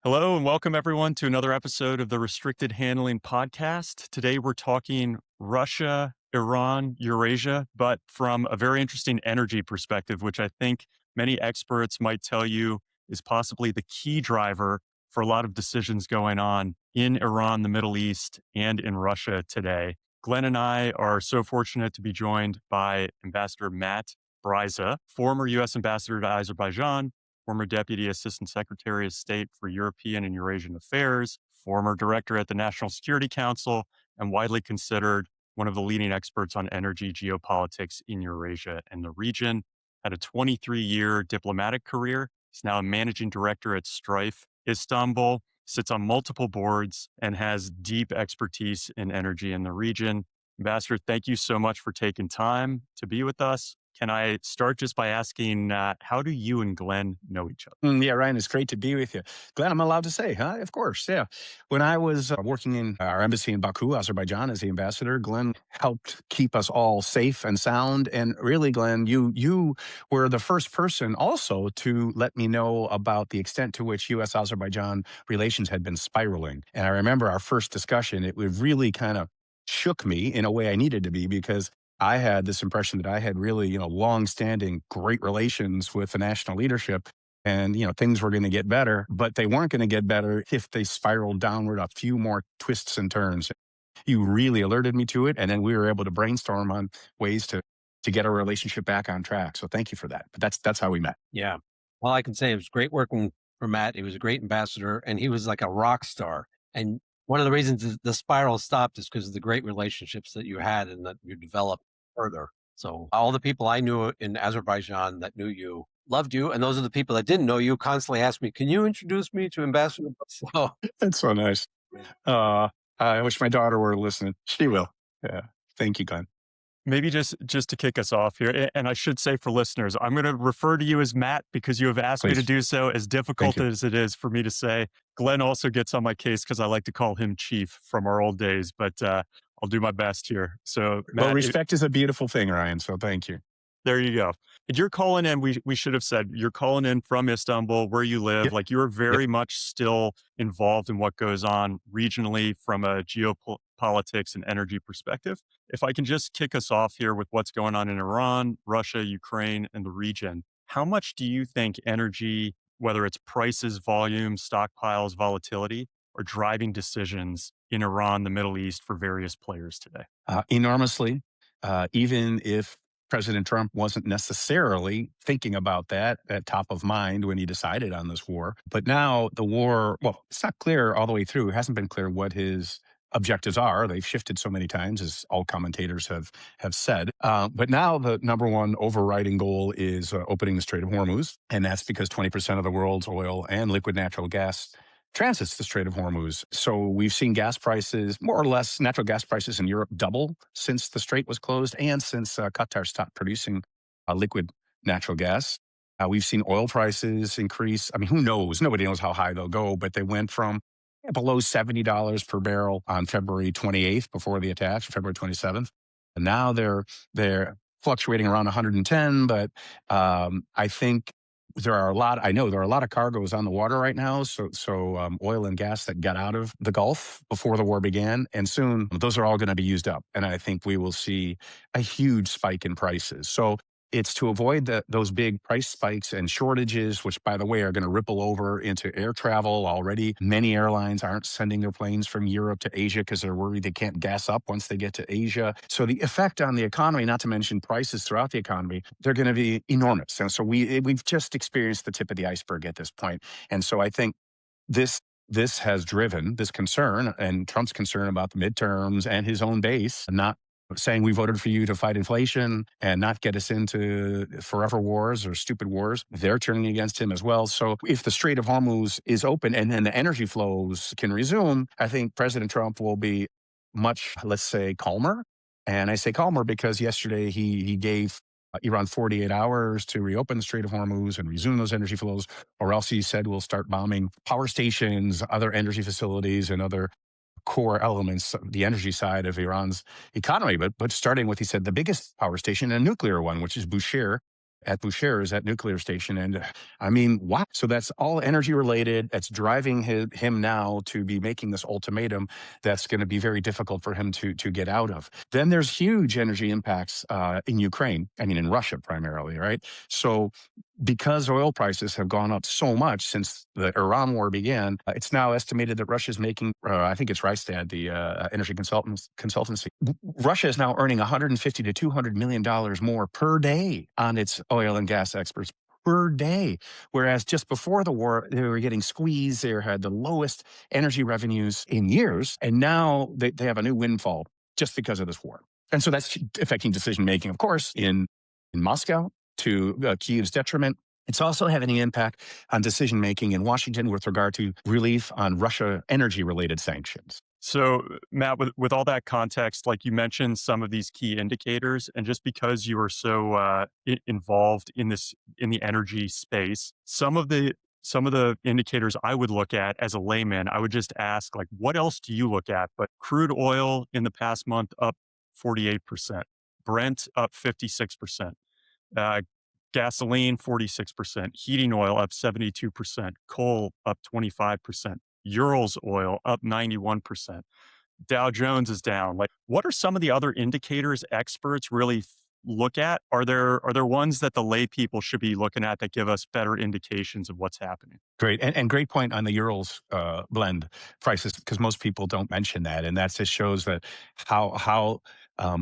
Hello and welcome everyone to another episode of the Restricted Handling Podcast. Today we're talking Russia, Iran, Eurasia, but from a very interesting energy perspective, which I think many experts might tell you is possibly the key driver for a lot of decisions going on in Iran, the Middle East, and in Russia today. Glenn and I are so fortunate to be joined by Ambassador Matt Bryza, former U.S. Ambassador to Azerbaijan, former Deputy Assistant Secretary of State for European and Eurasian Affairs, former Director at the National Security Council, and widely considered one of the leading experts on energy geopolitics in Eurasia and the region. Had a 23-year diplomatic career. He's now a managing director at Straife, Istanbul, sits on multiple boards, and has deep expertise in energy in the region. Ambassador, thank you so much for taking time to be with us. Can I start just by asking, how do you and Glenn know each other? Yeah, Ryan, it's great to be with you. Glad I'm allowed to say, huh? Of course, yeah. When I was working in our embassy in Baku, Azerbaijan, as the ambassador, Glenn helped keep us all safe and sound. And really, Glenn, you were the first person also to let me know about the extent to which U.S.-Azerbaijan relations had been spiraling. And I remember our first discussion; it really kind of shook me in a way I needed to be because I had this impression that I had really, long-standing great relations with the national leadership and, things were going to get better, but they weren't going to get better if they spiraled downward a few more twists and turns. You really alerted me to it, and then we were able to brainstorm on ways to get our relationship back on track. So thank you for that. But that's how we met. Yeah. All I can say it was great working for Matt. He was a great ambassador and he was like a rock star. And one of the reasons the spiral stopped is because of the great relationships that you had and that you developed further. So all the people I knew in Azerbaijan that knew you loved you. And those are the people that didn't know you constantly asked me, can you introduce me to Ambassador? So That's so nice. I wish my daughter were listening. She will. Yeah. Thank you, Glenn. Maybe just to kick us off here, and I should say for listeners, I'm going to refer to you as Matt because you have asked me to Please. do so, as difficult Thank you. as it is for me to say. Glenn also gets on my case because I like to call him Chief from our old days, but I'll do my best here. So Well, Matt, respect is a beautiful thing, Ryan. So thank you. there you go. And you're calling in, we should have said, you're calling in from Istanbul, where you live. Yep. Like you're Yep. very much still involved in what goes on regionally from a geopolitics and energy perspective. If I can just kick us off here with what's going on in Iran, Russia, Ukraine, and the region, how much do you think energy, whether it's prices, volume, stockpiles, volatility, are driving decisions in Iran, the Middle East for various players today? Enormously, even if President Trump wasn't necessarily thinking about that at top of mind when he decided on this war. But now the war, well, it's not clear all the way through. It hasn't been clear what his objectives are. They've shifted so many times, as all commentators have said. But now the number one overriding goal is opening the Strait of Hormuz. And that's because 20% of the world's oil and liquid natural gas transits the Strait of Hormuz. So we've seen gas prices, more or less, natural gas prices in Europe double since the strait was closed and since Qatar stopped producing liquid natural gas. We've seen oil prices increase. I mean, who knows? Nobody knows how high they'll go, but they went from below $70 per barrel on February 28th before the attack, February 27th. And now they're fluctuating around 110, but I think I know there are a lot of cargoes on the water right now. So oil and gas that got out of the Gulf before the war began. And soon those are all going to be used up. And I think we will see a huge spike in prices. So it's to avoid those big price spikes and shortages, which, by the way, are going to ripple over into air travel. Already, many airlines aren't sending their planes from Europe to Asia because they're worried they can't gas up once they get to Asia. So the effect on the economy, not to mention prices throughout the economy, they're going to be enormous. And so we've just experienced the tip of the iceberg at this point. And so I think this has driven this concern and Trump's concern about the midterms and his own base, not saying we voted for you to fight inflation and not get us into forever wars or stupid wars. They're turning against him as well. So if the Strait of Hormuz is open and then the energy flows can resume, I think President Trump will be much, let's say, calmer. And I say calmer because yesterday he gave Iran 48 hours to reopen the Strait of Hormuz and resume those energy flows, or else he said we'll start bombing power stations, other energy facilities, and other core elements of the energy side of Iran's economy. But starting with, he said, the biggest power station, a nuclear one, which is Bushehr. at Bushehr, that nuclear station. And I mean, what? So that's all energy related. That's driving him now to be making this ultimatum that's going to be very difficult for him to get out of. Then there's huge energy impacts in Ukraine. I mean, in Russia primarily, right? So because oil prices have gone up so much since the Iran war began, it's now estimated that Russia's making, I think it's Rystad, the energy consultancy. Russia is now earning $150 to $200 million more per day on its oil and gas exports per day. Whereas just before the war, they were getting squeezed. They had the lowest energy revenues in years. And now they have a new windfall just because of this war. And so that's affecting decision making, of course, in Moscow, to Kyiv's detriment. It's also having an impact on decision making in Washington with regard to relief on Russia energy related sanctions. So, Matt, with all that context, like you mentioned some of these key indicators, and just because you are so involved in the energy space, some of the indicators I would look at as a layman, I would just ask, like, what else do you look at? But crude oil in the past month up 48%, Brent up 56%. Gasoline, 46%, heating oil up 72%, coal up 25%, Urals oil up 91%. Dow Jones is down. Like, what are some of the other indicators experts really look at? Are there ones that the lay people should be looking at that give us better indications of what's happening? Great. And great point on the Urals blend prices, because most people don't mention that. And that just shows that how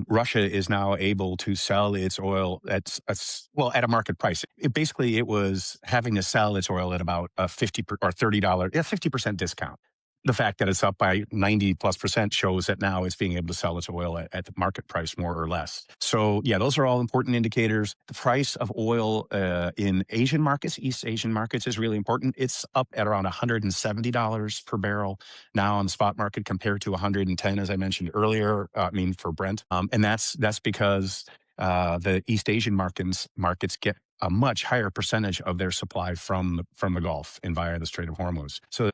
Russia is now able to sell its oil at a market price. It was having to sell its oil at about a $50% discount. The fact that it's up by 90+% shows that now it's being able to sell its oil at the market price, more or less. So, yeah, those are all important indicators. The price of oil in Asian markets, East Asian markets, is really important. It's up at around $170 per barrel now on the spot market compared to 110, as I mentioned earlier, for Brent. And that's because the East Asian markets get a much higher percentage of their supply from the Gulf and via the Strait of Hormuz. So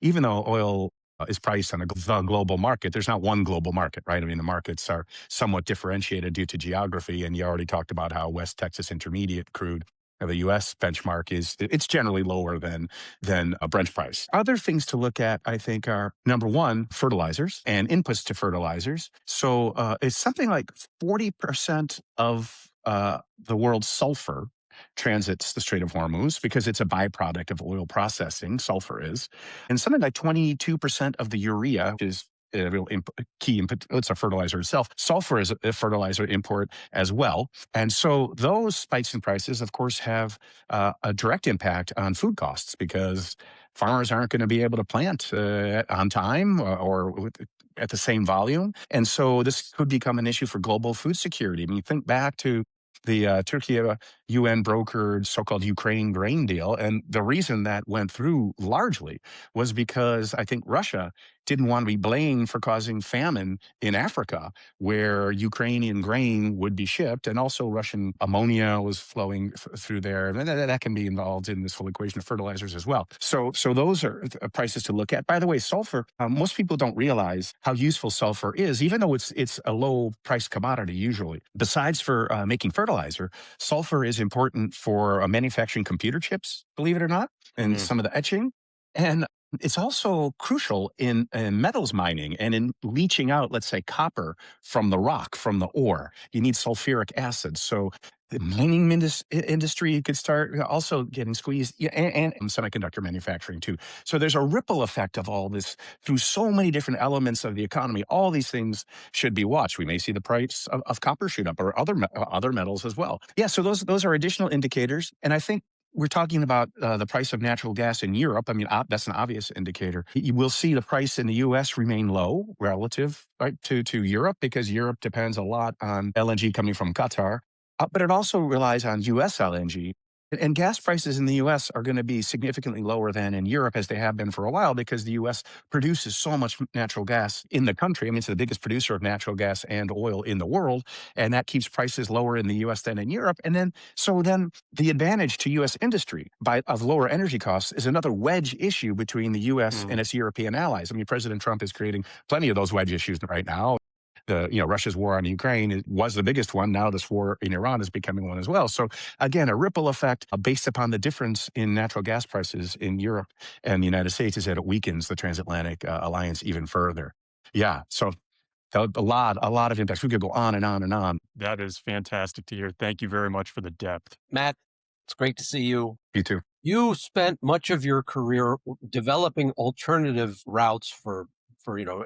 even though oil is priced on the global market, there's not one global market, right? I mean, the markets are somewhat differentiated due to geography, and you already talked about how West Texas Intermediate crude, the U.S. benchmark, it's generally lower than a Brent price. Other things to look at, I think, are, number one, fertilizers and inputs to fertilizers. So it's something like 40% of the world's sulfur transits the Strait of Hormuz because it's a byproduct of oil processing, sulfur is. And something like 22% of the urea, which is a real key input, it's a fertilizer itself. Sulfur is a fertilizer import as well. And so those spikes in prices, of course, have a direct impact on food costs because farmers aren't going to be able to plant on time or at the same volume. And so this could become an issue for global food security. I mean, think back to the Turkey UN brokered so-called Ukraine grain deal. And the reason that went through largely was because I think Russia didn't want to be blamed for causing famine in Africa, where Ukrainian grain would be shipped, and also Russian ammonia was flowing through there. And that can be involved in this whole equation of fertilizers as well. So those are prices to look at. By the way, sulfur, most people don't realize how useful sulfur is, even though it's a low price commodity usually. Besides for making fertilizer, sulfur is important for manufacturing computer chips, believe it or not, and some of the etching. And it's also crucial in metals mining and in leaching out, let's say, copper from the rock, from the ore. You need sulfuric acid. So the mining industry could start also getting squeezed, and semiconductor manufacturing too. So there's a ripple effect of all this through so many different elements of the economy. All these things should be watched. We may see the price of copper shoot up, or other metals as well. Yeah, so those are additional indicators. And I think we're talking about the price of natural gas in Europe. I mean, that's an obvious indicator. You will see the price in the U.S. remain low relative, right, to Europe, because Europe depends a lot on LNG coming from Qatar. But it also relies on U.S. LNG. And gas prices in the U.S. are going to be significantly lower than in Europe, as they have been for a while, because the U.S. produces so much natural gas in the country. I mean, it's the biggest producer of natural gas and oil in the world, and that keeps prices lower in the U.S. than in Europe. And then the advantage to U.S. industry of lower energy costs is another wedge issue between the U.S. and its European allies. I mean, President Trump is creating plenty of those wedge issues right now. Russia's war on Ukraine was the biggest one. Now this war in Iran is becoming one as well. So again, a ripple effect based upon the difference in natural gas prices in Europe and the United States is that it weakens the transatlantic alliance even further. Yeah. So a lot of impacts. We could go on and on and on. That is fantastic to hear. Thank you very much for the depth. Matt, it's great to see you. You too. You spent much of your career developing alternative routes for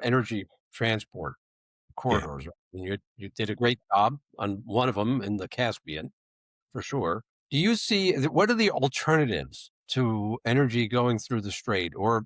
energy transport Yeah. corridors. And you did a great job on one of them in the Caspian, for sure. Do you see what are the alternatives to energy going through the strait, or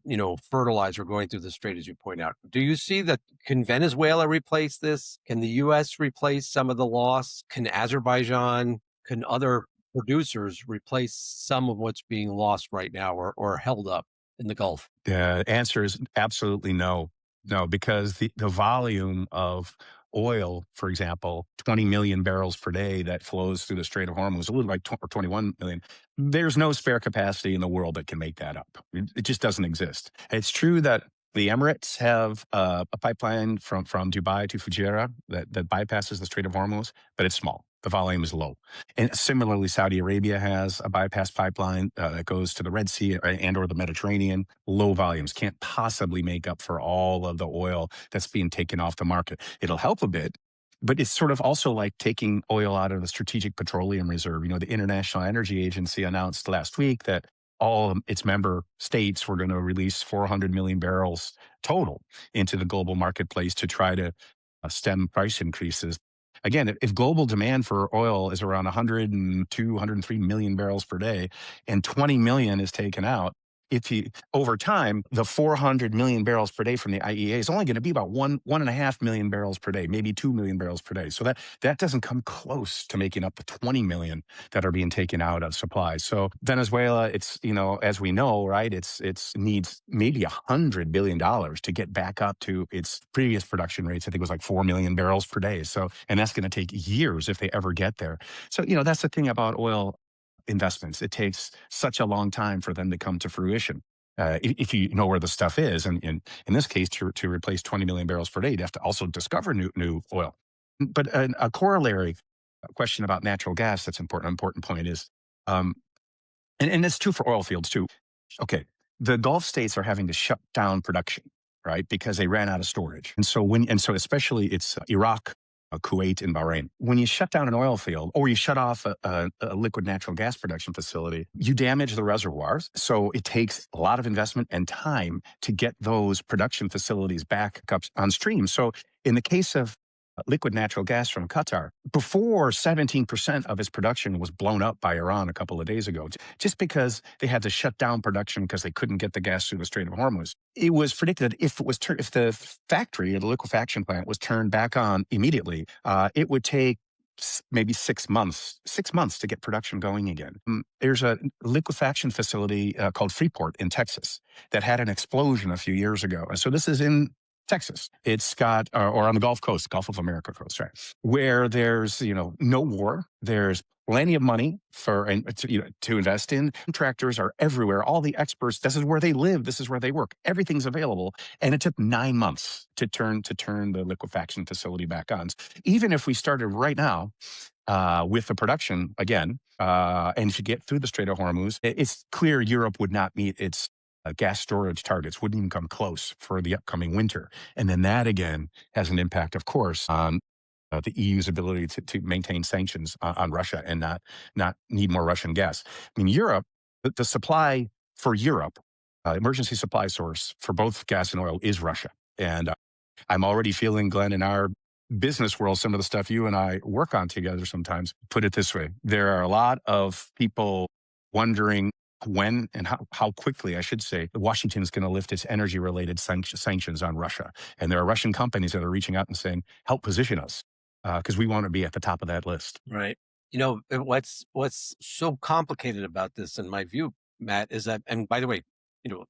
fertilizer going through the strait, as you point out? Do you see that can Venezuela replace this? Can the U.S. replace some of the loss? Can Azerbaijan? Can other producers replace some of what's being lost right now or held up in the Gulf? The answer is absolutely no. No, because the volume of oil, for example, 20 million barrels per day that flows through the Strait of Hormuz, a little like 21 million. There's no spare capacity in the world that can make that up. It just doesn't exist. It's true that the Emirates have a pipeline from Dubai to Fujairah that bypasses the Strait of Hormuz, but it's small. The volume is low. And similarly, Saudi Arabia has a bypass pipeline that goes to the Red Sea and or the Mediterranean. Low volumes can't possibly make up for all of the oil that's being taken off the market. It'll help a bit, but it's sort of also like taking oil out of the Strategic Petroleum Reserve. The International Energy Agency announced last week that all its member states were going to release 400 million barrels total into the global marketplace to try to stem price increases. Again, if global demand for oil is around 102, 103 million barrels per day, and 20 million is taken out, over time, the 400 million barrels per day from the IEA is only going to be about 1.5 million barrels per day, maybe 2 million barrels per day. So that doesn't come close to making up the 20 million that are being taken out of supply. So Venezuela, it's, as we know, right, it's needs maybe $100 billion to get back up to its previous production rates. I think it was like 4 million barrels per day. So, and that's going to take years if they ever get there. So, that's the thing about oil investments. It takes such a long time for them to come to fruition. If you know where the stuff is, and in this case, to replace 20 million barrels per day, you'd have to also discover new oil. But a corollary question about natural gas that's important point is, and it's true for oil fields too. Okay, the Gulf states are having to shut down production, right, because they ran out of storage, and so especially it's Iraq, Kuwait, and Bahrain. When you shut down an oil field or you shut off a liquid natural gas production facility, you damage the reservoirs. So it takes a lot of investment and time to get those production facilities back up on stream. So in the case of liquid natural gas from Qatar, before 17% of its production was blown up by Iran a couple of days ago, just because they had to shut down production because they couldn't get the gas through the Strait of Hormuz. It was predicted if the factory or the liquefaction plant was turned back on immediately, it would take maybe 6 months to get production going again. There's a liquefaction facility called Freeport in Texas that had an explosion a few years ago. And so this is in Texas. It's got, or on the Gulf Coast, Gulf of America coast, right, where there's no war. There's plenty of money to invest in. Contractors are everywhere. All the experts. This is where they live. This is where they work. Everything's available, and it took 9 months to turn the liquefaction facility back on. Even if we started right now with the production again, and if you get through the Strait of Hormuz, it's clear Europe would not meet its gas storage targets, wouldn't even come close for the upcoming winter. And then that again has an impact, of course, on the EU's ability to maintain sanctions on Russia and not need more Russian gas. I mean, Europe, the supply for Europe, emergency supply source for both gas and oil is Russia. And I'm already feeling, Glenn, in our business world, some of the stuff you and I work on together sometimes, put it this way. There are a lot of people wondering when and how quickly, I should say, Washington is going to lift its energy-related sanctions on Russia. And there are Russian companies that are reaching out and saying, help position us, because we want to be at the top of that list. Right. What's so complicated about this, in my view, Matt, is that, and by the way, talking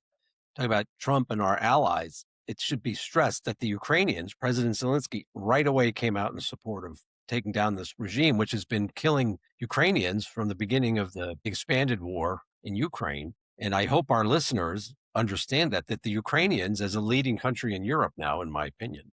about Trump and our allies, it should be stressed that the Ukrainians, President Zelensky, right away came out in support of taking down this regime, which has been killing Ukrainians from the beginning of the expanded war in Ukraine. And I hope our listeners understand that the Ukrainians, as a leading country in Europe now, in my opinion,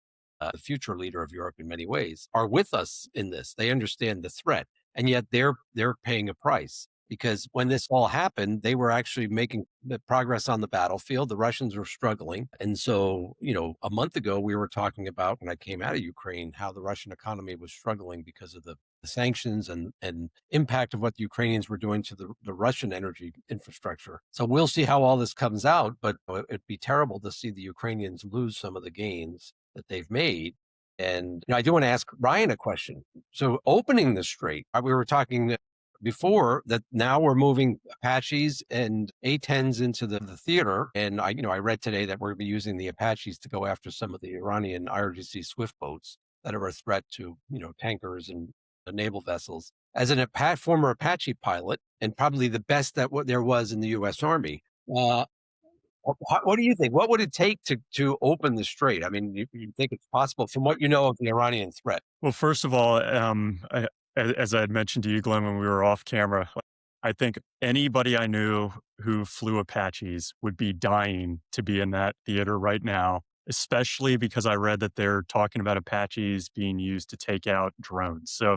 the future leader of Europe in many ways, are with us in this. They understand the threat, and yet they're paying a price because when this all happened, they were actually making the progress on the battlefield. The Russians were struggling, and so a month ago we were talking about when I came out of Ukraine how the Russian economy was struggling because of the sanctions and impact of what the Ukrainians were doing to the Russian energy infrastructure. So we'll see how all this comes out, but it'd be terrible to see the Ukrainians lose some of the gains that they've made. And I do want to ask Ryan a question. So opening the strait, we were talking before that now we're moving Apaches and A-10s into the theater. And I read today that we're going to be using the Apaches to go after some of the Iranian IRGC Swift boats that are a threat to, tankers and naval vessels. As an former Apache pilot, and probably the best that what there was in the U.S. Army, what do you think? What would it take to open the strait? I mean, you think it's possible from what you know of the Iranian threat? Well, first of all, as I had mentioned to you, Glenn, when we were off camera, I think anybody I knew who flew Apaches would be dying to be in that theater right now, especially because I read that they're talking about Apaches being used to take out drones. So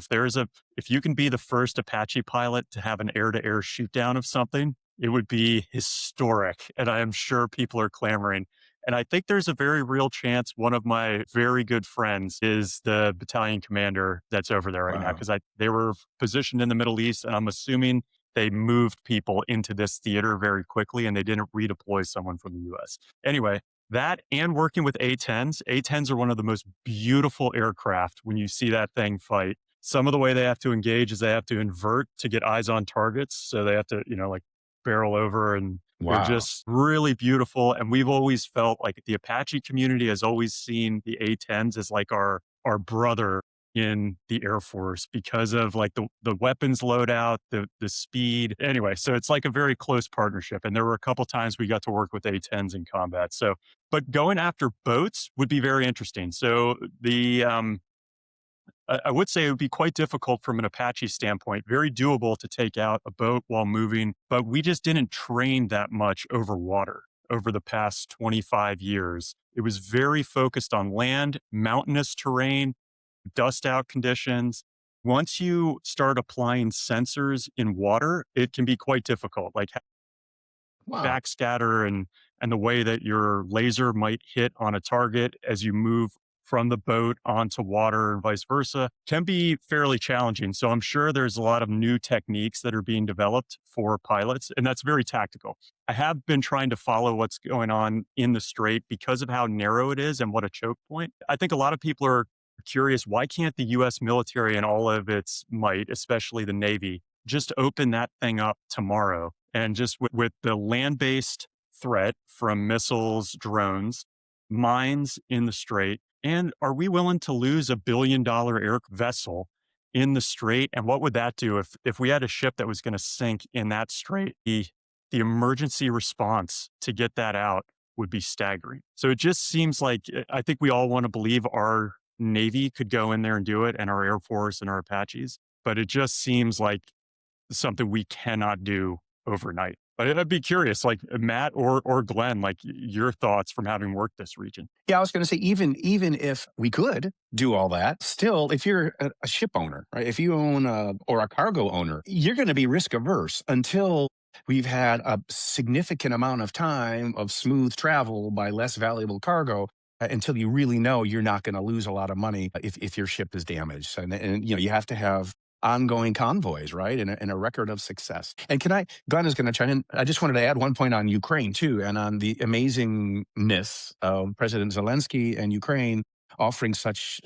if you can be the first Apache pilot to have an air-to-air shoot down of something, it would be historic. And I am sure people are clamoring. And I think there's a very real chance one of my very good friends is the battalion commander that's over there right now, Wow. because they were positioned in the Middle East, and I'm assuming they moved people into this theater very quickly and they didn't redeploy someone from the US. Anyway, that and working with A-10s. A-10s are one of the most beautiful aircraft when you see that thing fight. Some of the way they have to engage is they have to invert to get eyes on targets. So they have to, like barrel over, and they're Wow. just really beautiful. And we've always felt like the Apache community has always seen the A-10s as like our brother in the Air Force because of like the weapons loadout, the speed. Anyway, so it's like a very close partnership. And there were a couple times we got to work with A-10s in combat. So, but going after boats would be very interesting. So I would say it would be quite difficult from an Apache standpoint, very doable to take out a boat while moving, but we just didn't train that much over water over the past 25 years. It was very focused on land, mountainous terrain, dust out conditions. Once you start applying sensors in water, it can be quite difficult, like Wow. backscatter and the way that your laser might hit on a target as you move from the boat onto water and vice versa can be fairly challenging. So I'm sure there's a lot of new techniques that are being developed for pilots, and that's very tactical. I have been trying to follow what's going on in the strait because of how narrow it is and what a choke point. I think a lot of people are curious, why can't the US military and all of its might, especially the Navy, just open that thing up tomorrow? And just with the land-based threat from missiles, drones, mines in the strait, and are we willing to lose a billion-dollar air vessel in the strait? And what would that do if we had a ship that was going to sink in that strait? The emergency response to get that out would be staggering. So it just seems like I think we all want to believe our Navy could go in there and do it, and our Air Force and our Apaches, but it just seems like something we cannot do overnight. But I'd be curious, like Matt or Glenn, like your thoughts from having worked this region. Yeah, I was going to say, even if we could do all that, still, if you're a ship owner, right? If you own or a cargo owner, you're going to be risk averse until we've had a significant amount of time of smooth travel by less valuable cargo. Until you really know you're not going to lose a lot of money if your ship is damaged, and you have to have ongoing convoys, right, and a record of success. And Glenn is going to chime in. I just wanted to add one point on Ukraine too, and on the amazingness of President Zelensky and Ukraine offering such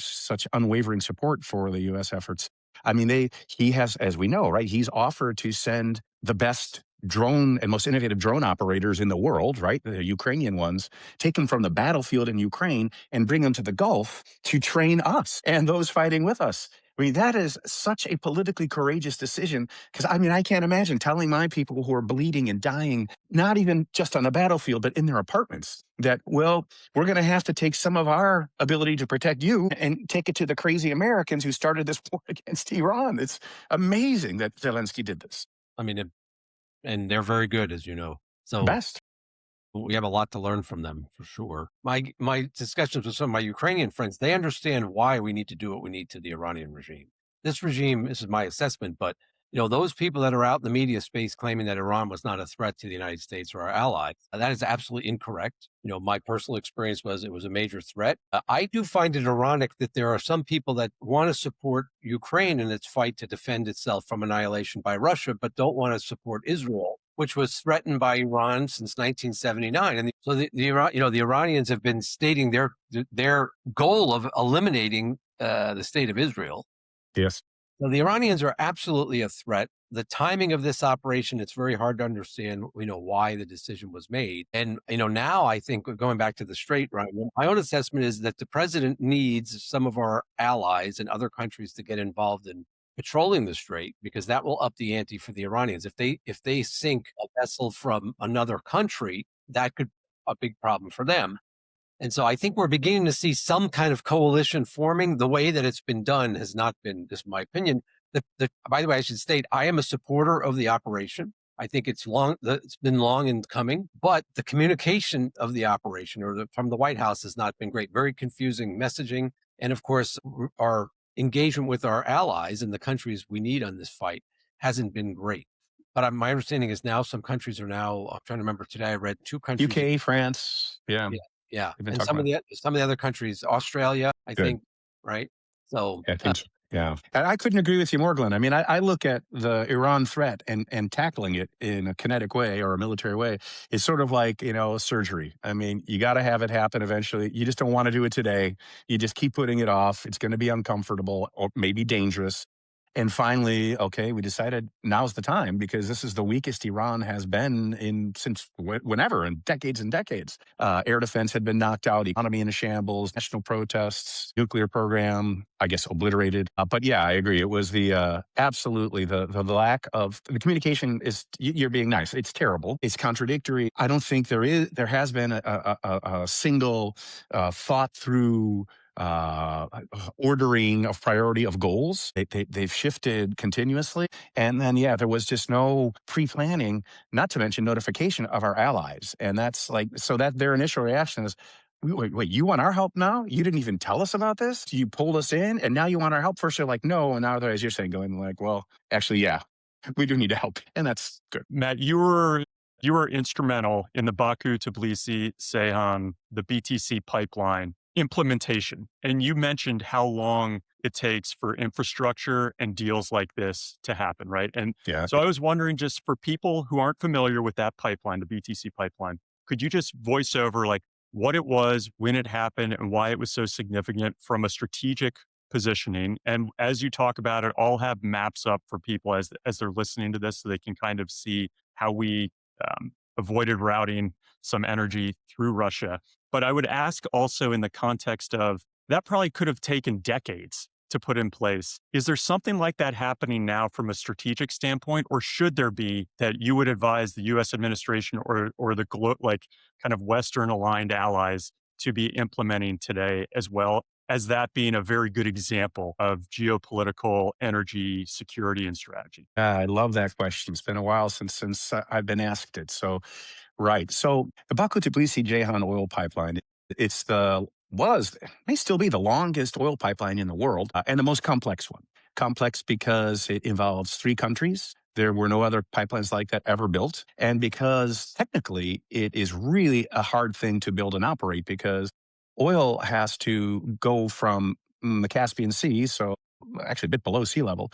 unwavering support for the U.S. efforts. I mean, he has, as we know, right, he's offered to send the best drone and most innovative drone operators in the world, right, the Ukrainian ones, take them from the battlefield in Ukraine and bring them to the Gulf to train us and those fighting with us. I mean, that is such a politically courageous decision because, I mean, I can't imagine telling my people who are bleeding and dying, not even just on the battlefield, but in their apartments, that, well, we're going to have to take some of our ability to protect you and take it to the crazy Americans who started this war against Iran. It's amazing that Zelensky did this. I mean, and they're very good, as you know. So Best. We have a lot to learn from them for sure. My discussions with some of my Ukrainian friends, they understand why we need to do what we need to the Iranian regime. This regime, this is my assessment, but those people that are out in the media space claiming that Iran was not a threat to the United States or our allies, that is absolutely incorrect. My personal experience was it was a major threat. I do find it ironic that there are some people that want to support Ukraine in its fight to defend itself from annihilation by Russia, but don't want to support Israel, which was threatened by Iran since 1979. And so the Iranians have been stating their goal of eliminating the state of Israel. Yes. So the Iranians are absolutely a threat. The timing of this operation, it's very hard to understand, why the decision was made. And, now I think going back to the Strait, right, my own assessment is that the president needs some of our allies and other countries to get involved in patrolling the Strait, because that will up the ante for the Iranians. If they sink a vessel from another country, that could be a big problem for them. And so I think we're beginning to see some kind of coalition forming. The way that it's been done has not been, this is my opinion. By the way, I should state, I am a supporter of the operation. I think it's been long in coming, but the communication of the operation from the White House has not been great. Very confusing messaging. And of course, our engagement with our allies and the countries we need on this fight hasn't been great. But my understanding is now some countries are now, I'm trying to remember today, I read 2 countries. UK, France. Yeah. Yeah, We've been and talking about some of the other countries, Australia, I Good. think, right? So, I think so. Yeah. And I couldn't agree with you more, Glenn. I mean, I look at the Iran threat and tackling it in a kinetic way or a military way is sort of like, surgery. I mean, you got to have it happen eventually. You just don't want to do it today. You just keep putting it off. It's going to be uncomfortable or maybe dangerous. And finally, okay, we decided now's the time because this is the weakest Iran has been in since whenever, in decades and decades. Air defense had been knocked out, economy in a shambles, national protests, nuclear program, I guess, obliterated. But yeah, I agree. It was absolutely the lack of the communication is, you're being nice. It's terrible. It's contradictory. I don't think there has been a single thought through ordering of priority of goals. They've shifted continuously. And then, yeah, there was just no pre-planning, not to mention notification of our allies. And that's like, so that their initial reaction is, wait, you want our help now? You didn't even tell us about this? You pulled us in and now you want our help? First, they're like, no. And now they're, as you're saying, going like, well, actually, yeah, we do need to help. And that's good. Matt, you were instrumental in the Baku-Tbilisi-Ceyhan, the BTC pipeline implementation. And you mentioned how long it takes for infrastructure and deals like this to happen, right? And Yeah. so I was wondering, just for people who aren't familiar with that pipeline, the BTC pipeline, could you just voice over like what it was, when it happened, and why it was so significant from a strategic positioning? And as you talk about it, I'll have maps up for people as they're listening to this so they can kind of see how we avoided routing some energy through Russia. But I would ask also in the context of that probably could have taken decades to put in place. Is there something like that happening now from a strategic standpoint, or should there be that you would advise the U.S. administration or the kind of Western aligned allies to be implementing today, as well as that being a very good example of geopolitical energy security and strategy? I love that question. It's been a while since I've been asked it. So, right. So the Baku-Tbilisi-Ceyhan oil pipeline, it's may still be the longest oil pipeline in the world and the most complex one. Complex because it involves 3 countries. There were no other pipelines like that ever built. And because technically it is really a hard thing to build and operate because oil has to go from the Caspian Sea, so actually a bit below sea level,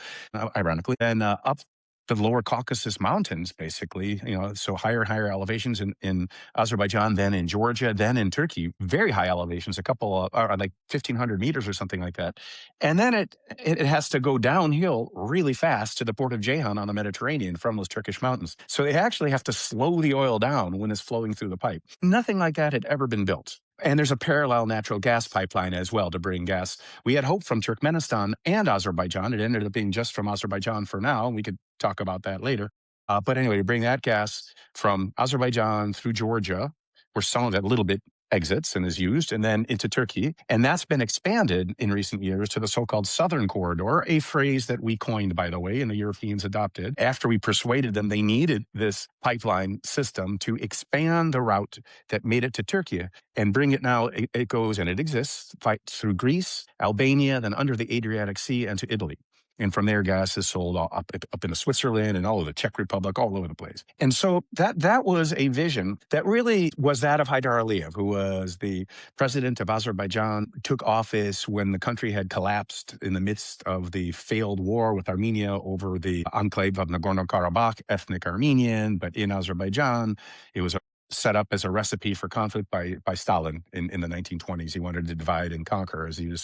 ironically, and up to the lower Caucasus Mountains, basically, so higher and higher elevations in Azerbaijan, then in Georgia, then in Turkey, very high elevations, a couple of, like 1,500 meters or something like that. And then it has to go downhill really fast to the port of Ceyhan on the Mediterranean from those Turkish mountains. So they actually have to slow the oil down when it's flowing through the pipe. Nothing like that had ever been built. And there's a parallel natural gas pipeline as well to bring gas. We had hope from Turkmenistan and Azerbaijan. It ended up being just from Azerbaijan for now. We could talk about that later. But anyway, to bring that gas from Azerbaijan through Georgia, where some of it a little bit exits and is used, and then into Turkey. And that's been expanded in recent years to the so-called Southern Corridor, a phrase that we coined, by the way, and the Europeans adopted after we persuaded them they needed this pipeline system to expand the route that made it to Turkey and bring it now. It goes and it exists through Greece, Albania, then under the Adriatic Sea and to Italy. And from there, gas is sold up into Switzerland and all of the Czech Republic, all over the place. And so that was a vision that really was that of Haydar Aliyev, who was the president of Azerbaijan, took office when the country had collapsed in the midst of the failed war with Armenia over the enclave of Nagorno-Karabakh, ethnic Armenian, but in Azerbaijan. It was set up as a recipe for conflict by Stalin in the 1920s. He wanted to divide and conquer, as he was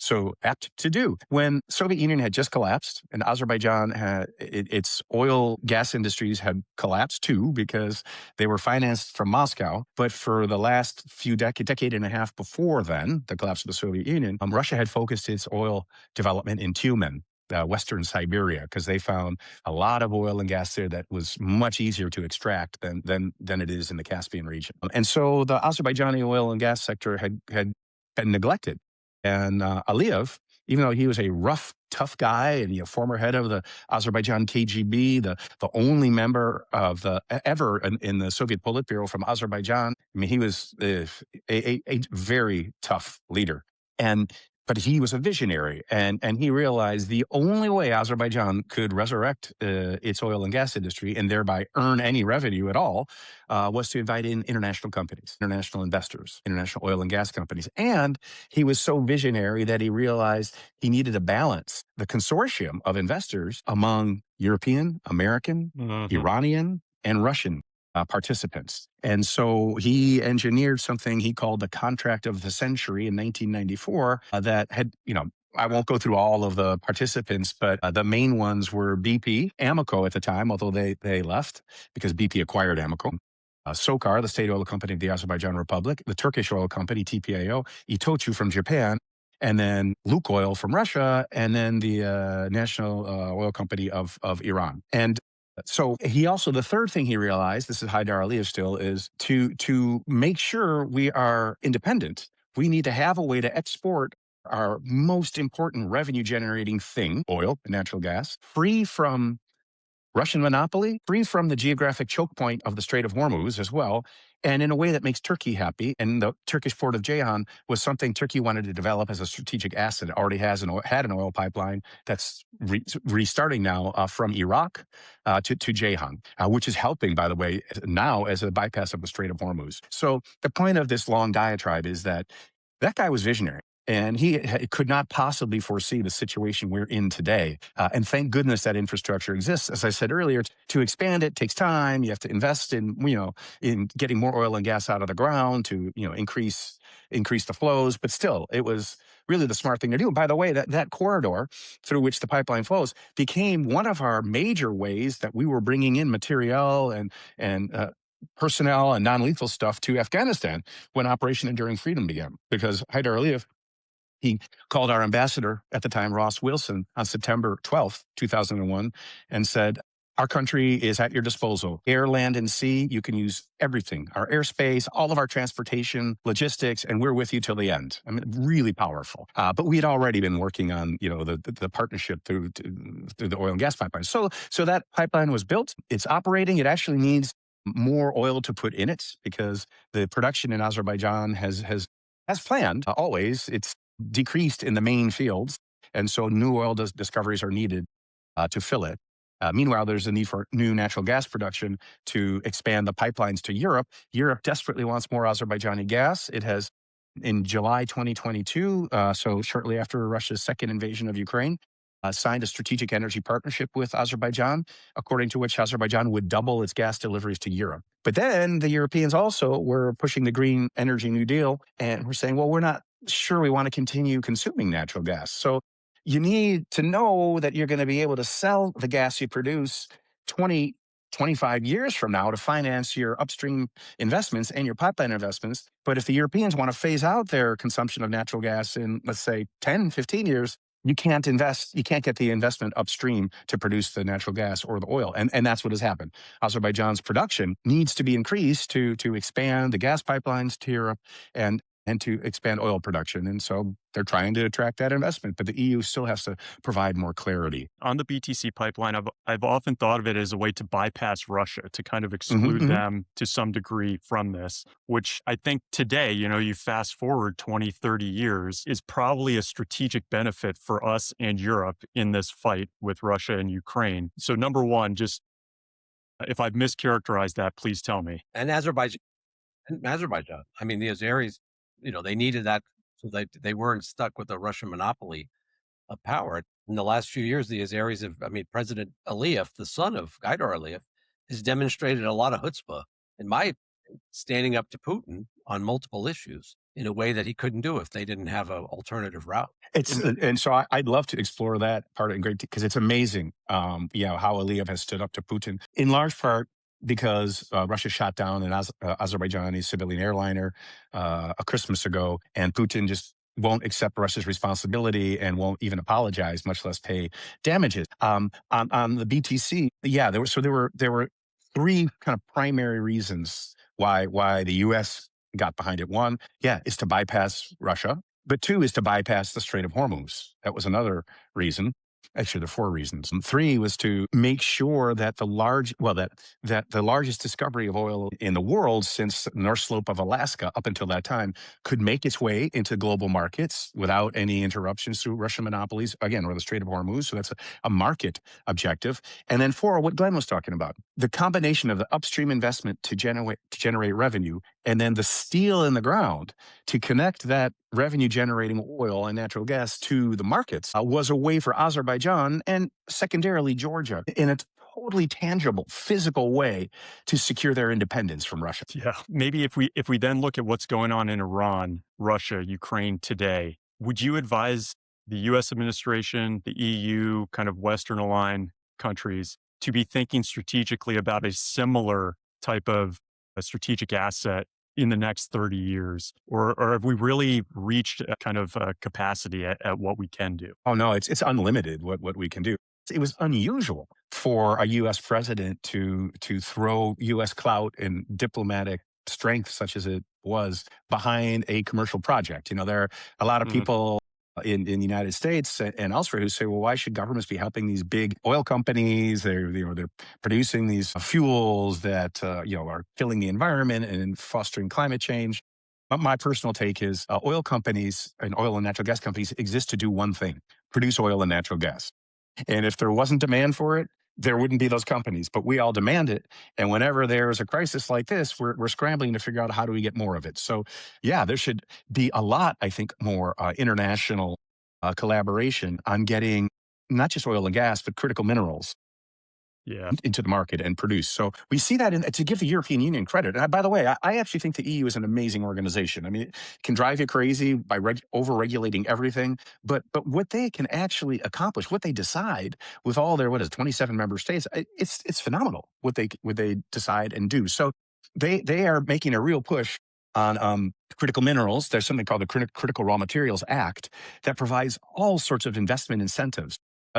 so apt to do. When Soviet Union had just collapsed and Azerbaijan had its oil gas industries had collapsed too, because they were financed from Moscow. But for the last decade and a half before then, the collapse of the Soviet Union, Russia had focused its oil development in Tyumen, Western Siberia, because they found a lot of oil and gas there that was much easier to extract than it is in the Caspian region. And so the Azerbaijani oil and gas sector had neglected. And Aliyev, even though he was a rough, tough guy and former head of the Azerbaijan KGB, the only member of ever in the Soviet Politburo from Azerbaijan, I mean, he was a very tough leader. But he was a visionary, and he realized the only way Azerbaijan could resurrect its oil and gas industry and thereby earn any revenue at all was to invite in international companies, international investors, international oil and gas companies. And he was so visionary that he realized he needed to balance the consortium of investors among European, American, Iranian, and Russian participants. And so he engineered something he called the contract of the century in 1994 that had, I won't go through all of the participants, but the main ones were BP, Amoco at the time, although they left because BP acquired Amoco. SOCAR, the state oil company of the Azerbaijan Republic, the Turkish oil company, TPAO, Itochu from Japan, and then Lukoil from Russia, and then the national oil company of Iran. And so the third thing he realized, this is Haydar Aliyev still, is to make sure we are independent, we need to have a way to export our most important revenue generating thing, oil and natural gas, free from Russian monopoly, free from the geographic choke point of the Strait of Hormuz as well, and in a way that makes Turkey happy. And the Turkish port of Ceyhan was something Turkey wanted to develop as a strategic asset. It already had an oil pipeline that's restarting now from Iraq to Ceyhan, which is helping, by the way, now as a bypass of the Strait of Hormuz. So the point of this long diatribe is that guy was visionary. And he could not possibly foresee the situation we're in today. And thank goodness that infrastructure exists. As I said earlier, to expand it takes time. You have to invest in getting more oil and gas out of the ground to, increase the flows. But still, it was really the smart thing to do. And by the way, that corridor through which the pipeline flows became one of our major ways that we were bringing in material and personnel and non-lethal stuff to Afghanistan when Operation Enduring Freedom began. Because Haydar Aliyev, he called our ambassador at the time, Ross Wilson, on September 12th, 2001, and said, our country is at your disposal. Air, land, and sea, you can use everything. Our airspace, all of our transportation, logistics, and we're with you till the end. I mean, really powerful. But we had already been working on, the partnership through the oil and gas pipeline. So that pipeline was built. It's operating. It actually needs more oil to put in it because the production in Azerbaijan has as planned, always, it's decreased in the main fields. And so new oil discoveries are needed to fill it. Meanwhile, there's a need for new natural gas production to expand the pipelines to Europe. Europe desperately wants more Azerbaijani gas. It has, in July 2022, so shortly after Russia's second invasion of Ukraine, signed a strategic energy partnership with Azerbaijan, according to which Azerbaijan would double its gas deliveries to Europe. But then the Europeans also were pushing the Green Energy New Deal, and we're saying, well, we're not sure we want to continue consuming natural gas. So you need to know that you're going to be able to sell the gas you produce 20, 25 years from now to finance your upstream investments and your pipeline investments. But if the Europeans want to phase out their consumption of natural gas in, let's say, 10, 15 years, you can't get the investment upstream to produce the natural gas or the oil. And that's what has happened. Azerbaijan's production needs to be increased to expand the gas pipelines to Europe and to expand oil production. And so they're trying to attract that investment, but the EU still has to provide more clarity. On the BTC pipeline, I've often thought of it as a way to bypass Russia, to kind of Hmm. exclude Hmm. them to some degree from this, which I think today, you fast forward 20, 30 years, is probably a strategic benefit for us and Europe in this fight with Russia and Ukraine. So number one, just if I've mischaracterized that, please tell me. And Azerbaijan. I mean, the Azeris, they needed that so they weren't stuck with the Russian monopoly of power. In the last few years, the Azeris have, I mean, President Aliyev, the son of Gaidar Aliyev, has demonstrated a lot of chutzpah, in my opinion, standing up to Putin on multiple issues in a way that he couldn't do if they didn't have an alternative route. And so I'd love to explore that part in great because it's amazing, how Aliyev has stood up to Putin in large part because Russia shot down an Azerbaijani civilian airliner a Christmas ago, and Putin just won't accept Russia's responsibility and won't even apologize, much less pay damages. On the BTC, there were three kind of primary reasons why the U.S. got behind it. One, is to bypass Russia. But two is to bypass the Strait of Hormuz. That was another reason. Actually, there are four reasons. And three was to make sure that that the largest discovery of oil in the world since the North Slope of Alaska up until that time could make its way into global markets without any interruptions through Russian monopolies, again, or the Strait of Hormuz. So that's a market objective. And then four, what Glenn was talking about, the combination of the upstream investment to generate revenue and then the steel in the ground to connect that revenue generating oil and natural gas to the markets was a way for Azerbaijan and secondarily Georgia in a totally tangible, physical way to secure their independence from Russia. Yeah, maybe if we then look at what's going on in Iran, Russia, Ukraine today, would you advise the US administration, the EU, kind of Western aligned countries to be thinking strategically about a similar type of a strategic asset in the next 30 years? Or have we really reached a kind of capacity at what we can do? Oh no, it's unlimited what we can do. It was unusual for a U.S. president to throw U.S. clout and diplomatic strength, such as it was, behind a commercial project. There are a lot of Mhm. people in the United States and elsewhere who say, well, why should governments be helping these big oil companies? They're producing these fuels that are killing the environment and fostering climate change. But my personal take is oil companies and oil and natural gas companies exist to do one thing: produce oil and natural gas. And if there wasn't demand for it, there wouldn't be those companies. But we all demand it. And whenever there's a crisis like this, we're scrambling to figure out how do we get more of it. So, there should be a lot, I think, more international collaboration on getting not just oil and gas, but critical minerals Yeah. into the market and produce. So we see that to give the European Union credit. And by the way, I actually think the EU is an amazing organization. I mean, it can drive you crazy by over-regulating everything, but what they can actually accomplish, what they decide with all their 27 member states, it's phenomenal what they decide and do. So they are making a real push on critical minerals. There's something called the Critical Raw Materials Act that provides all sorts of investment incentives,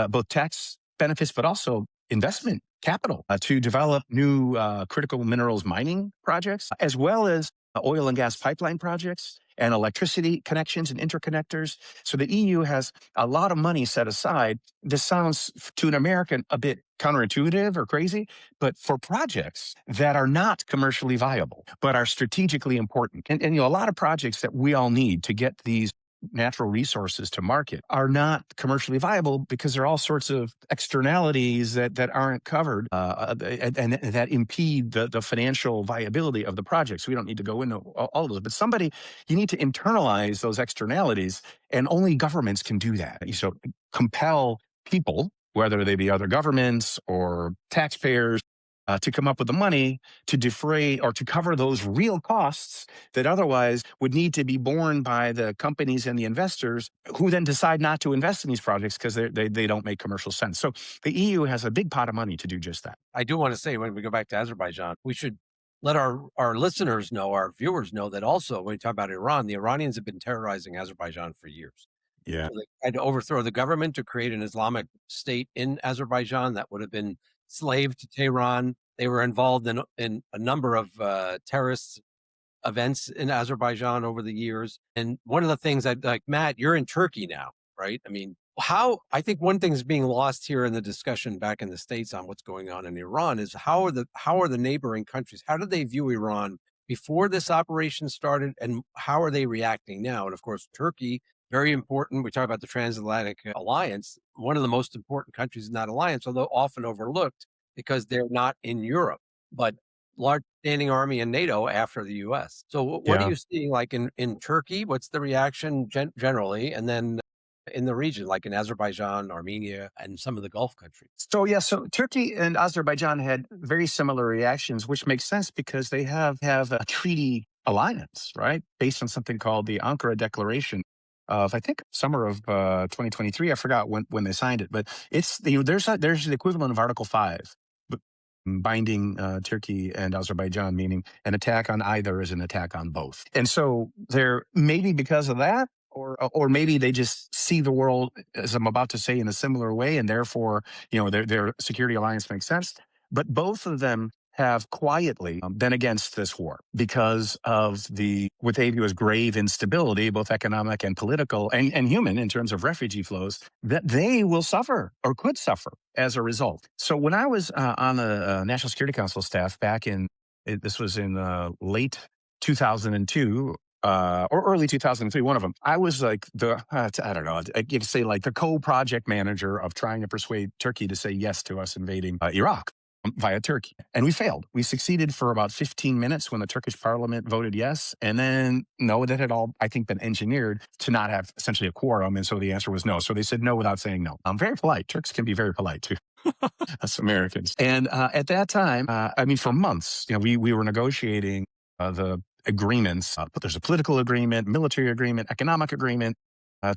both tax benefits, but also investment capital to develop new critical minerals mining projects, as well as oil and gas pipeline projects and electricity connections and interconnectors. So the EU has a lot of money set aside. This sounds to an American a bit counterintuitive or crazy, but for projects that are not commercially viable, but are strategically important. And a lot of projects that we all need to get these natural resources to market are not commercially viable because there are all sorts of externalities that aren't covered and that impede the financial viability of the project. So we don't need to go into all of those. But you need to internalize those externalities, and only governments can do that. So compel people, whether they be other governments or taxpayers, to come up with the money to defray or to cover those real costs that otherwise would need to be borne by the companies and the investors who then decide not to invest in these projects because they don't make commercial sense. So the EU has a big pot of money to do just that. I do want to say, when we go back to Azerbaijan, we should let our listeners know, our viewers know, that also when we talk about Iran, the Iranians have been terrorizing Azerbaijan for years. Yeah. So they tried to overthrow the government to create an Islamic state in Azerbaijan that would have been slave to Tehran. They were involved in a number of terrorist events in Azerbaijan over the years. And one of the things I like, Matt, you're in Turkey now, right? I mean, how I think one thing is being lost here in the discussion back in the States on what's going on in Iran is how are the neighboring countries, how did they view Iran before this operation started, and how are they reacting now? And of course, Turkey, very important. We talk about the transatlantic alliance, one of the most important countries in that alliance, although often overlooked because they're not in Europe. But large standing army in NATO after the US. So what are Yeah. you seeing like in Turkey? What's the reaction generally? And then in the region, like in Azerbaijan, Armenia, and some of the Gulf countries? So Turkey and Azerbaijan had very similar reactions, which makes sense because they have a treaty alliance, right, based on something called the Ankara Declaration of, I think, summer of 2023. I forgot when they signed it, but there's the equivalent of Article 5, but binding Turkey and Azerbaijan, meaning an attack on either is an attack on both. And so there, maybe because of that, or maybe they just see the world, as I'm about to say, in a similar way, and therefore, their security alliance makes sense. But both of them have quietly been against this war because of what they view as grave instability, both economic and political and human, in terms of refugee flows, that they will suffer or could suffer as a result. So when I was on the National Security Council staff this was in late 2002 or early 2003, one of them. I was like I don't know, I could say like the co-project manager of trying to persuade Turkey to say yes to us invading Iraq via Turkey. And we failed. We succeeded for about 15 minutes when the Turkish parliament voted yes. And then no, that had all, I think, been engineered to not have essentially a quorum. And so the answer was no. So they said no without saying no. I'm very polite. Turks can be very polite too. Us Americans. And at that time, I mean, for months, we were negotiating the agreements. But there's a political agreement, military agreement, economic agreement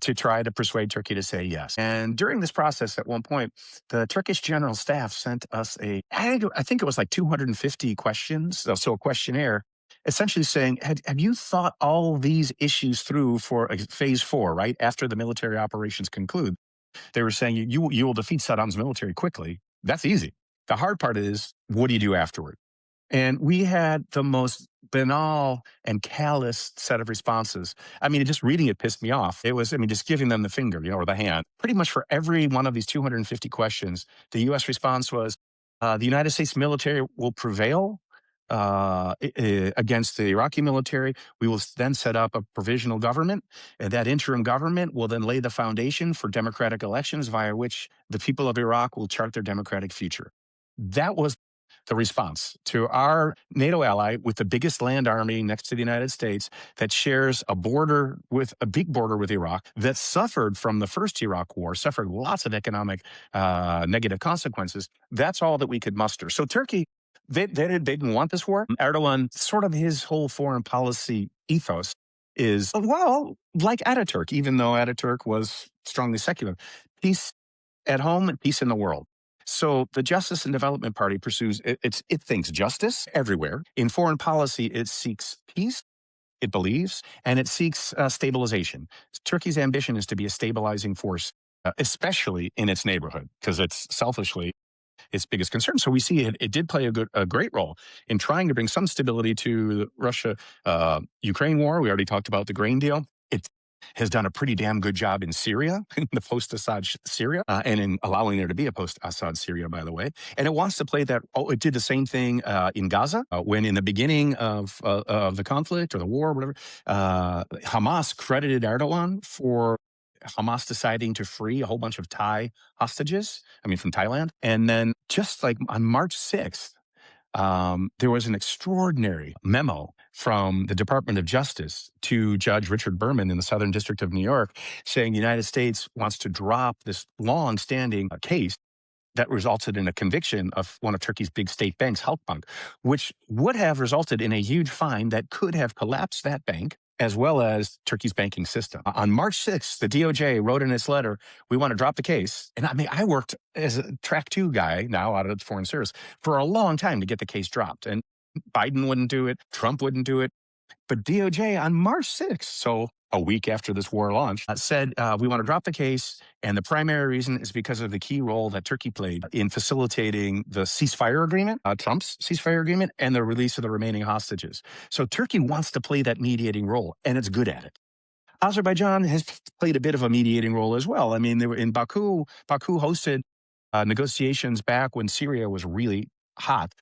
to try to persuade Turkey to say yes. And during this process, at one point, the Turkish general staff sent us I think it was like 250 questions, so a questionnaire, essentially saying, have you thought all these issues through for phase 4, right? After the military operations conclude. They were saying you will defeat Saddam's military quickly. That's easy. The hard part is, what do you do afterward? And we had the most banal and callous set of responses. I mean, just reading it pissed me off. It was, just giving them the finger, or the hand. Pretty much for every one of these 250 questions, the U.S. response was, the United States military will prevail against the Iraqi military. We will then set up a provisional government, and that interim government will then lay the foundation for democratic elections via which the people of Iraq will chart their democratic future. That was the response to our NATO ally with the biggest land army next to the United States, that shares a big border with Iraq, that suffered from the first Iraq war, suffered lots of economic negative consequences. That's all that we could muster. So Turkey, they didn't want this war. Erdogan, sort of his whole foreign policy ethos is, well, like Ataturk, even though Ataturk was strongly secular, peace at home and peace in the world. So the Justice and Development Party pursues, it thinks justice everywhere. In foreign policy, it seeks peace, it believes, and it seeks stabilization. Turkey's ambition is to be a stabilizing force, especially in its neighborhood, because it's selfishly its biggest concern. So we see it did play a great role in trying to bring some stability to the Russia-Ukraine war. We already talked about the grain deal. It has done a pretty damn good job in Syria, in the post-Assad Syria, and in allowing there to be a post-Assad Syria, by the way. And it wants to play that. Oh, it did the same thing in Gaza when, in the beginning of the conflict or the war, or whatever, Hamas credited Erdogan for Hamas deciding to free a whole bunch of Thai hostages, from Thailand. And then just like on March 6th, there was an extraordinary memo from the Department of Justice to Judge Richard Berman in the Southern District of New York, saying the United States wants to drop this long-standing case that resulted in a conviction of one of Turkey's big state banks, Halkbank, which would have resulted in a huge fine that could have collapsed that bank, as well as Turkey's banking system. On March 6th, the DOJ wrote in its letter, we want to drop the case. And I worked as a track 2 guy now out of the Foreign Service for a long time to get the case dropped. And Biden wouldn't do it. Trump wouldn't do it. But DOJ on March 6th, so a week after this war launched, said, we want to drop the case. And the primary reason is because of the key role that Turkey played in facilitating the ceasefire agreement, Trump's ceasefire agreement, and the release of the remaining hostages. So Turkey wants to play that mediating role, and it's good at it. Azerbaijan has played a bit of a mediating role as well. I mean, they were in Baku. Baku hosted negotiations back when Syria was really hot,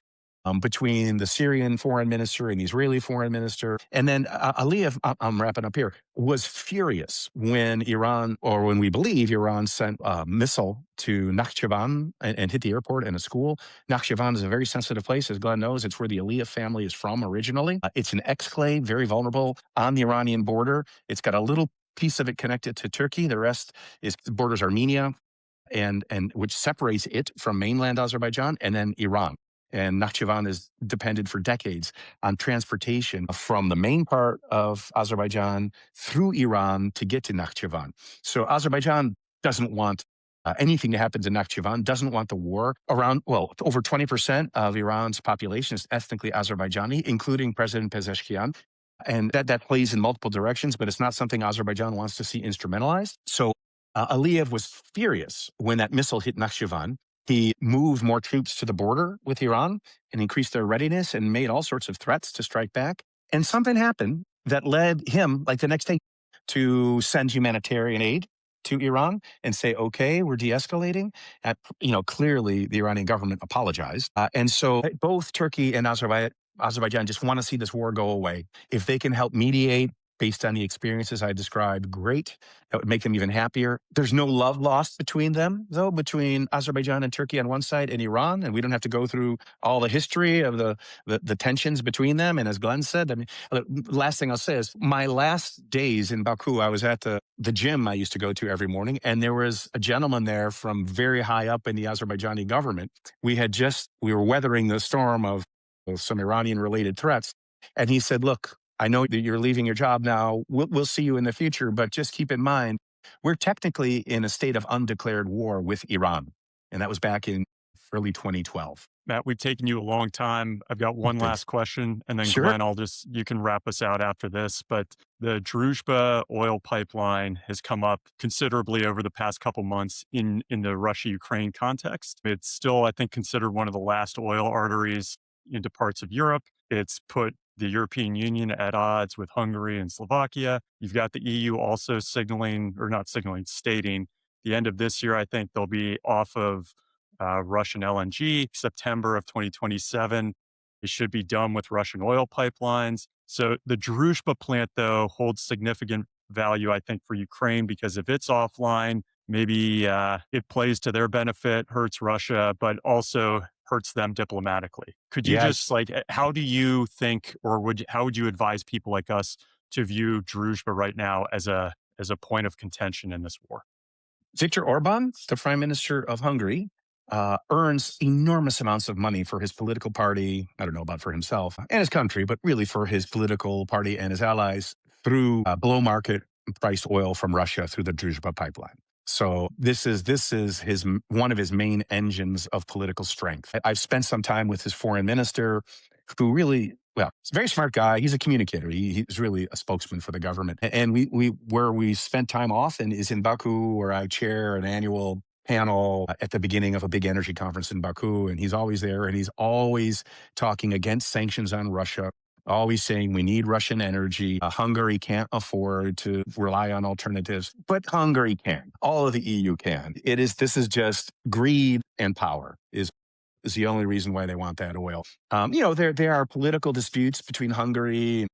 between the Syrian foreign minister and the Israeli foreign minister. And then Aliyev, I'm wrapping up here, was furious when Iran, or when we believe Iran, sent a missile to Nakhchivan and hit the airport and a school. Nakhchivan is a very sensitive place, as Glenn knows. It's where the Aliyev family is from originally. It's an exclave, very vulnerable on the Iranian border. It's got a little piece of it connected to Turkey. The rest borders Armenia, and which separates it from mainland Azerbaijan, and then Iran. And Nakhchivan is depended for decades on transportation from the main part of Azerbaijan through Iran to get to Nakhchivan. So Azerbaijan doesn't want anything to happen to Nakhchivan, doesn't want the war. Around, well, over 20% of Iran's population is ethnically Azerbaijani, including President Pezeshkian. And that plays in multiple directions, but it's not something Azerbaijan wants to see instrumentalized. So Aliyev was furious when that missile hit Nakhchivan. He moved more troops to the border with Iran and increased their readiness and made all sorts of threats to strike back. And something happened that led him, like the next day, to send humanitarian aid to Iran and say, okay, we're de-escalating. Clearly the Iranian government apologized. And so both Turkey and Azerbaijan just want to see this war go away. If they can help mediate based on the experiences I described, great. That would make them even happier. There's no love lost between them, though, between Azerbaijan and Turkey on one side and Iran, and we don't have to go through all the history of the tensions between them. And as Glenn said, I mean, the last thing I'll say is my last days in Baku, I was at the gym I used to go to every morning, and there was a gentleman there from very high up in the Azerbaijani government. We were weathering the storm of some Iranian-related threats, and he said, look, I know that you're leaving your job now. We'll see you in the future, but just keep in mind, we're technically in a state of undeclared war with Iran. And that was back in early 2012. Matt, we've taken you a long time. I've got one last question, and then Sure. Glenn, you can wrap us out after this. But the Druzhba oil pipeline has come up considerably over the past couple months in the Russia-Ukraine context. It's still, I think, considered one of the last oil arteries into parts of Europe. It's put the European Union at odds with Hungary and Slovakia. You've got the EU also stating the end of this year, I think they'll be off of Russian LNG. September of 2027, it should be done with Russian oil pipelines. So the Druzhba plant, though, holds significant value, I think, for Ukraine, because if it's offline, maybe it plays to their benefit, hurts Russia, but also hurts them diplomatically. Could you just how do you think, or how would you advise people like us to view Druzhba right now as a point of contention in this war? Viktor Orban, the prime minister of Hungary, earns enormous amounts of money for his political party. I don't know about for himself and his country, but really for his political party and his allies through below market priced oil from Russia through the Druzhba pipeline. So this is one of his main engines of political strength. I've spent some time with his foreign minister, who really, well, he's a very smart guy. He's a communicator. He's really a spokesman for the government. And where we spent time often is in Baku, where I chair an annual panel at the beginning of a big energy conference in Baku. And he's always there, and he's always talking against sanctions on Russia, always saying we need Russian energy. Hungary can't afford to rely on alternatives, but Hungary can. All of the EU can. This is just greed and power is the only reason why they want that oil. There are political disputes between Hungary,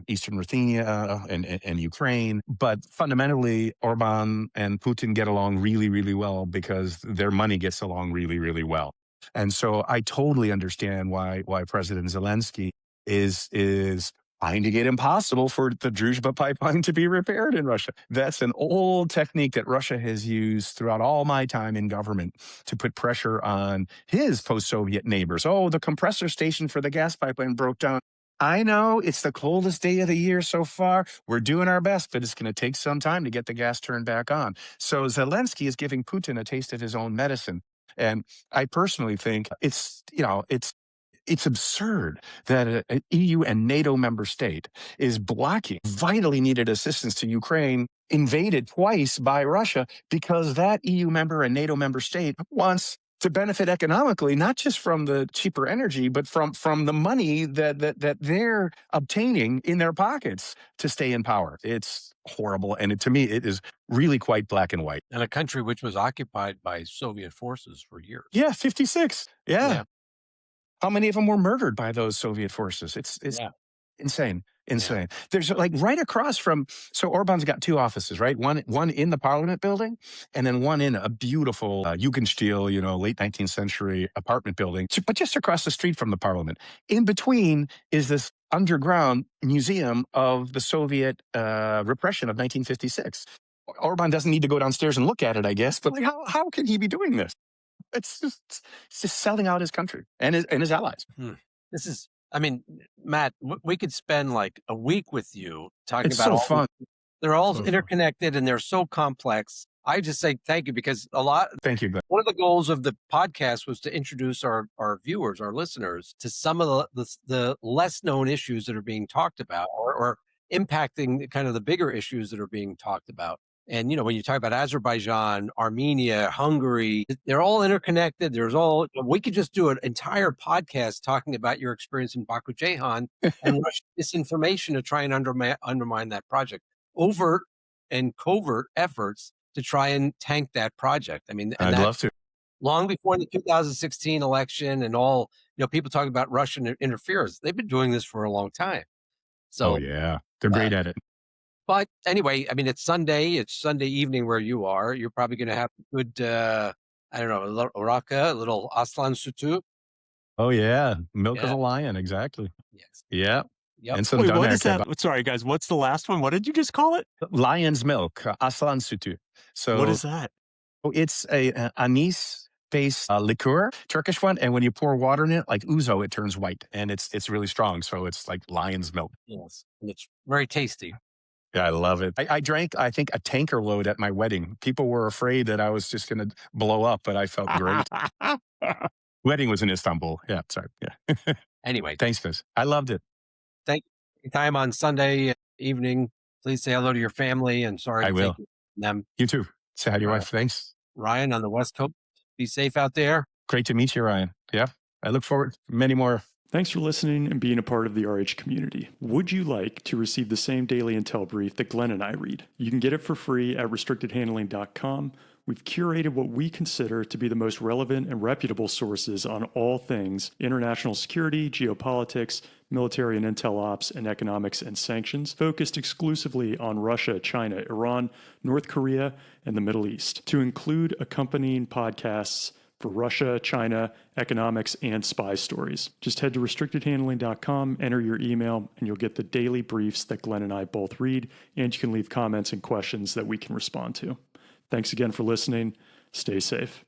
Eastern Ruthenia, and Ukraine, but fundamentally, Orban and Putin get along really, really well because their money gets along really, really well. And so I totally understand why President Zelensky is finding it impossible for the Druzhba pipeline to be repaired in Russia. That's an old technique that Russia has used throughout all my time in government to put pressure on his post-Soviet neighbors. Oh, the compressor station for the gas pipeline broke down. I know it's the coldest day of the year so far. We're doing our best, but it's going to take some time to get the gas turned back on. So Zelensky is giving Putin a taste of his own medicine. And I personally think it's It's absurd that an EU and NATO member state is blocking vitally needed assistance to Ukraine, invaded twice by Russia, because that EU member and NATO member state wants to benefit economically, not just from the cheaper energy, but from the money that they're obtaining in their pockets to stay in power. It's horrible, and to me, it is really quite black and white. And a country which was occupied by Soviet forces for years. Yeah, 56. Yeah. Yeah. How many of them were murdered by those Soviet forces? It's Yeah. insane. Insane. There's like right across from, so Orban's got two offices, right? One in the Parliament building, and then one in a beautiful Jugendstil, late 19th century apartment building, but just across the street from the Parliament. In between is this underground museum of the Soviet repression of 1956. Orban doesn't need to go downstairs and look at it, I guess, but like, how can he be doing this? It's just selling out his country and his allies. This is, I mean, Matt, we could spend like a week with you talking It's about so all fun. They're all So fun. interconnected and they're so complex. I just say thank you because Thank you, Glenn. one of the goals of the podcast was to introduce our viewers, our listeners, to some of the less known issues that are being talked about or impacting kind of the bigger issues that are being talked about. And, when you talk about Azerbaijan, Armenia, Hungary, they're all interconnected. We could just do an entire podcast talking about your experience in Baku-Ceyhan and rush disinformation to try and undermine that project. Overt and covert efforts to try and tank that project. I mean, I'd love to. Long before the 2016 election and all, people talking about Russian interference, they've been doing this for a long time. So, yeah, they're great at it. But anyway, I mean, it's Sunday evening where you are. You're probably going to have a good, I don't know, a little oraka, a little aslan sütü. Oh yeah, milk of a lion, exactly. Yes. Yeah. Yep. And some Wait, what doner is that? Sorry, guys. What's the last one? What did you just call it? Lion's milk, aslan sütü. So what is that? It's a anise-based liqueur, Turkish one, and when you pour water in it, like ouzo, it turns white, and it's really strong. So it's like lion's milk. Yes, and it's very tasty. Yeah, I love it. I drank, I think, a tanker load at my wedding. People were afraid that I was just going to blow up, but I felt great. Wedding was in Istanbul. Yeah, sorry. Yeah. Anyway. Thanks, Chris. I loved it. Thank you. Time on Sunday evening. Please say hello to your family and sorry I to will. take them. You too. Say hi to your wife. Thanks. Ryan on the West Coast. Be safe out there. Great to meet you, Ryan. Yeah. I look forward to many more. Thanks for listening and being a part of the RH community. Would you like to receive the same daily intel brief that Glenn and I read? You can get it for free at restrictedhandling.com. We've curated what we consider to be the most relevant and reputable sources on all things international security, geopolitics, military and intel ops, and economics and sanctions, focused exclusively on Russia, China, Iran, North Korea, and the Middle East, to include accompanying podcasts for Russia, China, economics, and spy stories. Just head to restrictedhandling.com, enter your email, and you'll get the daily briefs that Glenn and I both read, and you can leave comments and questions that we can respond to. Thanks again for listening. Stay safe.